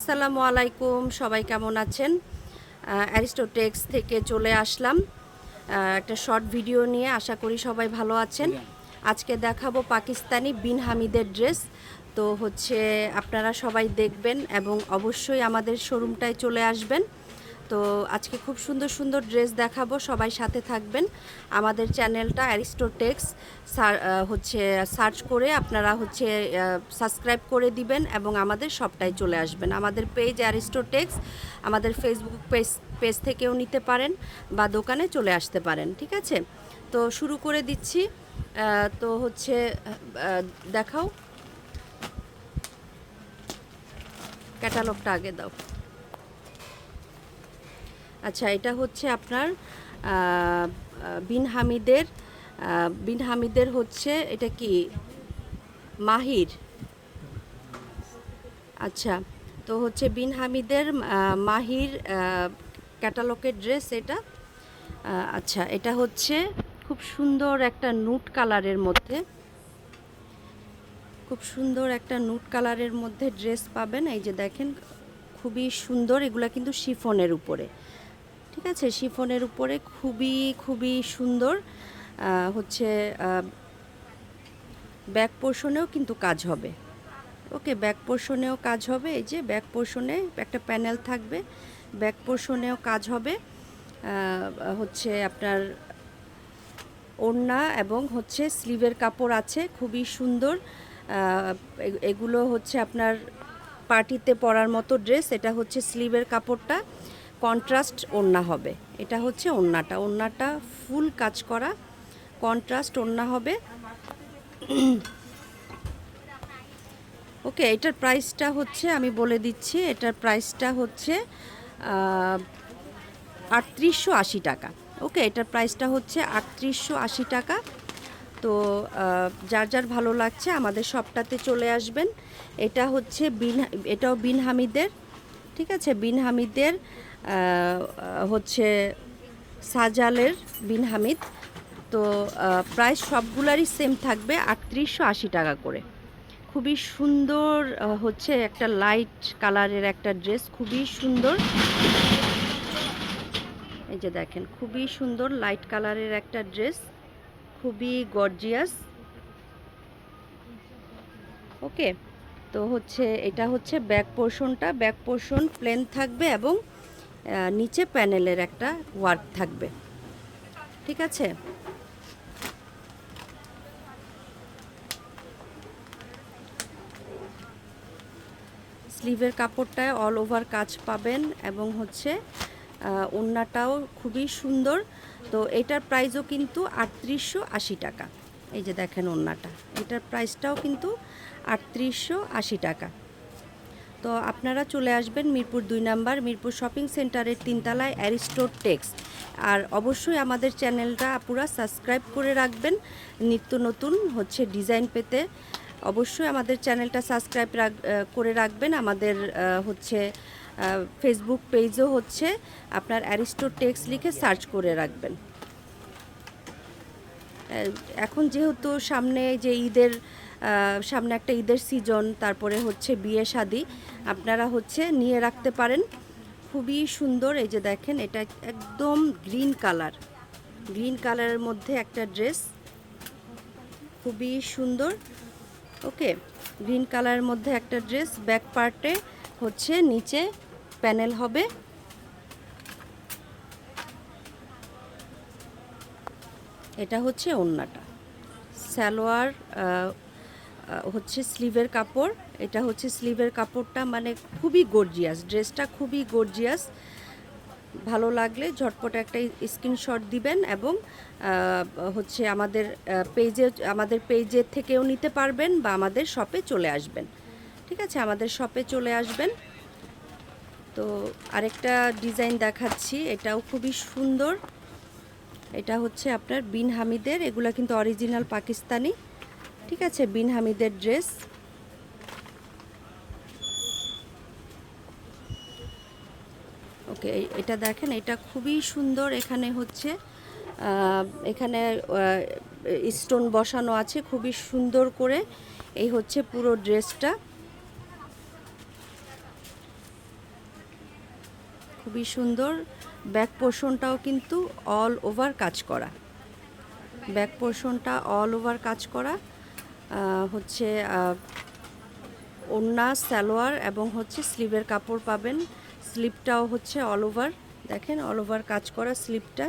আসসালামু আলাইকুম, সবাই কেমন আছেন? অ্যারিস্টোটেক্স থেকে চলে আসলাম একটা শর্ট ভিডিও নিয়ে। আশা করি সবাই ভালো আছেন। আজকে দেখাবো পাকিস্তানি বিন হামিদের ড্রেস। তো আপনারা সবাই দেখবেন এবং অবশ্যই আমাদের শোরুমটায় চলে আসবেন। তো আজকে খুব সুন্দর সুন্দর ড্রেস দেখাবো, সবাই সাথে থাকবেন। আমাদের চ্যানেলটা অ্যারিস্টোটেক্স সার্চ করে আপনারা সাবস্ক্রাইব করে দিবেন এবং আমাদের শপটায় চলে আসবেন। আমাদের পেজ অ্যারিস্টোটেক্স, আমাদের ফেসবুক পেজ থেকেও নিতে পারেন বা দোকানে চলে আসতে পারেন। ঠিক আছে, তো শুরু করে দিচ্ছি। তো দেখাও, ক্যাটালগটা আগে দাও। আচ্ছা, এটা হচ্ছে আপনার বিন হামিদের এটা কি মাহির। আচ্ছা, তো বিন হামিদের মাহির ক্যাটালগের ড্রেস এটা। আচ্ছা, এটা খুব সুন্দর একটা নুট কালারের মধ্যে, খুব সুন্দর একটা নুট কালারের মধ্যে ড্রেস পাবেন। এই যে দেখেন, খুবই সুন্দর। এগুলা কিন্তু শিফনের উপরে, ঠিক আছে, শিফনের উপরে খুবই খুবই সুন্দর। ব্যাক পোর্শনেও কিন্তু কাজ হবে। ওকে, ব্যাক পোর্শনেও কাজ হবে। এই যে ব্যাক পোর্শনে একটা প্যানেল থাকবে, ব্যাক পোর্শনেও কাজ হবে। আপনার ওড়না এবং স্লিভের কাপড় আছে, খুবই সুন্দর। এগুলো আপনার পার্টিতে পরার মতো ড্রেস। এটা স্লিভের কাপড়টা, কন্ট্রাস্ট ওড়না হবে। এটা ওড়নাটা ফুল কাজ করা, কন্ট্রাস্ট ওড়না হবে। ওকে, এটার প্রাইসটা আমি বলে দিচ্ছি। এটার প্রাইসটা ৩৮৮০ টাকা। ওকে, এটার প্রাইসটা ৩৮৮০ টাকা। তো যার যার ভালো লাগছে আমাদের শপটাতে চলে আসবেন। এটা এটাও বিন হামিদের, ঠিক আছে, বিন হামিদের সাজালের বিন হামিদ। তো প্রাইস সবগুলারই সেম থাকবে, ৩৮৮০ টাকা করে। খুবই সুন্দর একটা লাইট কালারের একটা ড্রেস, খুবই সুন্দর। এই যে দেখেন, খুবই সুন্দর লাইট কালারের একটা ড্রেস, খুবই গর্জিয়াস। ওকে, তো এটা ব্যাক পোর্শনটা, ব্যাক পোর্শন প্লেন থাকবে এবং নিচে প্যানেলের একটা ওয়ার্ক থাকবে, ঠিক আছে। স্লিভের কাপড়টায় অল ওভার কাজ পাবেন এবং ওড়নাটাও খুবই সুন্দর। তো এটার প্রাইসও কিন্তু ৩৮৮০ টাকা। এই যে দেখেন ওড়নাটা, এটার প্রাইসটাও কিন্তু ৩৮৮০ টাকা। তো আপনারা চলে আসবেন মিরপুর ২ নাম্বার, মিরপুর শপিং সেন্টারের ৩ তলায় অ্যারিস্টোটেক্স। আর অবশ্যই আমাদের চ্যানেলটা আপুরা সাবস্ক্রাইব করে রাখবেন, নিত্য নতুন ডিজাইন পেতে। অবশ্যই আমাদের চ্যানেলটা সাবস্ক্রাইব করে রাখবেন। আমাদের ফেসবুক পেজও আপনার অ্যারিস্টোটেক্স লিখে সার্চ করে রাখবেন। এখন যেহেতু সামনে সামনে একটা ঈদের সিজন, তারপরে বিয়ে শাদী, আপনারা নিয়ে রাখতে পারেন। খুবই সুন্দর। এই যে দেখেন, এটা একদম গ্রিন কালারের মধ্যে একটা ড্রেস, খুবই সুন্দর। ওকে, গ্রিন কালারের মধ্যে একটা ড্রেস। ব্যাক পার্টে নিচে প্যানেল হবে। এটা ওড়নাটা, সালোয়ার স্লিভের কাপড়। এটা স্লিভের কাপড়টা মানে খুবই গর্জিয়াস, ড্রেসটা খুবই গর্জিয়াস। ভালো লাগলে ঝটপট একটা স্ক্রিনশট দিবেন এবং আমাদের পেজের থেকেও নিতে পারবেন বা আমাদের শপে চলে আসবেন, ঠিক আছে, আমাদের শপে চলে আসবেন। তো আরেকটা ডিজাইন দেখাচ্ছি, এটাও খুবই সুন্দর। এটা আপনার বিন হামিদের, এগুলা কিন্তু অরিজিনাল পাকিস্তানি, ঠিক আছে, বিন হামিদের ড্রেস। ওকে, এটা দেখেন, এটা খুবই সুন্দর। এখানে স্টোন বসানো আছে খুবই সুন্দর করে। এই পুরো ড্রেসটা। খুবই সুন্দর। ব্যাক পোর্শনটাও কিন্তু অল ওভার কাজ করা, ব্যাক পোর্শনটা অল ওভার কাজ করা। হচ্ছে ওড়না, সালোয়ার এবং হচ্ছে স্লিভের কাপড় পাবেন। স্লিভটাও হচ্ছে অল ওভার, দেখেন অল ওভার কাজ করা স্লিভটা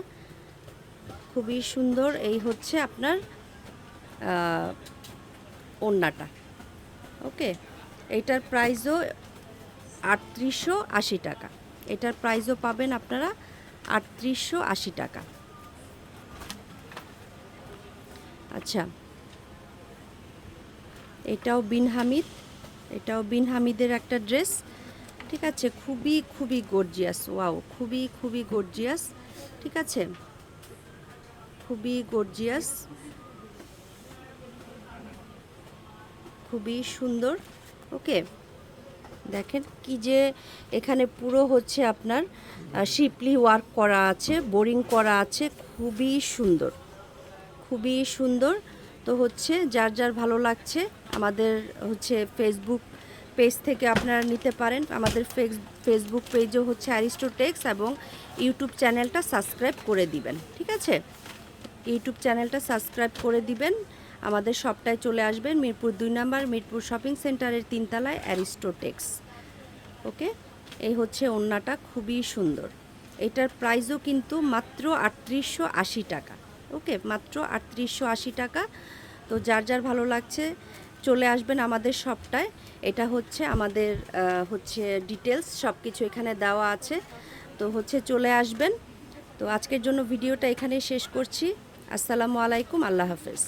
খুবই সুন্দর। এই হচ্ছে আপনার ওড়নাটা। ওকে, এইটার প্রাইসও ৩৮৮০ টাকা। এটার প্রাইসও পাবেন আপনারা ৩৮৮০ টাকা। আচ্ছা, এটাও বিন হামিদ, এটাও বিন হামিদের একটা ড্রেস। ঠিক আছে, খুবই খুবই গর্জিয়াস। ওয়াও, খুবই খুবই গর্জিয়াস। ঠিক আছে, খুবই গর্জিয়াস, খুবই সুন্দর। ওকে, দেখেন কি যে এখানে পুরো হচ্ছে আপনার শিপলি ওয়ার্ক করা আছে, বোরিং করা আছে, খুবই সুন্দর, খুবই সুন্দর। তো হচ্ছে যার যার ভালো লাগছে আমাদের হচ্ছে ফেসবুক পেজ থেকে আপনারা নিতে পারেন। আমাদের ফেসবুক পেজও হচ্ছে অ্যারিস্টো টেক্স, এবং ইউটিউব চ্যানেলটা সাবস্ক্রাইব করে দিবেন। ঠিক আছে, ইউটিউব চ্যানেলটা সাবস্ক্রাইব করে দিবেন। আমাদের শপটায় চলে আসবেন, মিরপুর 2 নম্বর, মিরপুর শপিং সেন্টারের 3 তলায় অ্যারিস্টো টেক্স। ওকে, এই হচ্ছে ওড়নাটা, খুবই সুন্দর। এটার প্রাইসও কিন্তু মাত্র ৩৮৮০ টাকা। ওকে, মাত্র ৩৮৮০ টাকা। তো যার যার ভালো লাগছে চলে আসবেন আমাদের শপটায়। এটা হচ্ছে আমাদের হচ্ছে ডিটেলস সব কিছু এখানে দেওয়া আছে। তো হচ্ছে চলে আসবেন। তো আজকের জন্য ভিডিওটা এখানেই শেষ করছি। আসসালামু আলাইকুম, আল্লাহ হাফেজ।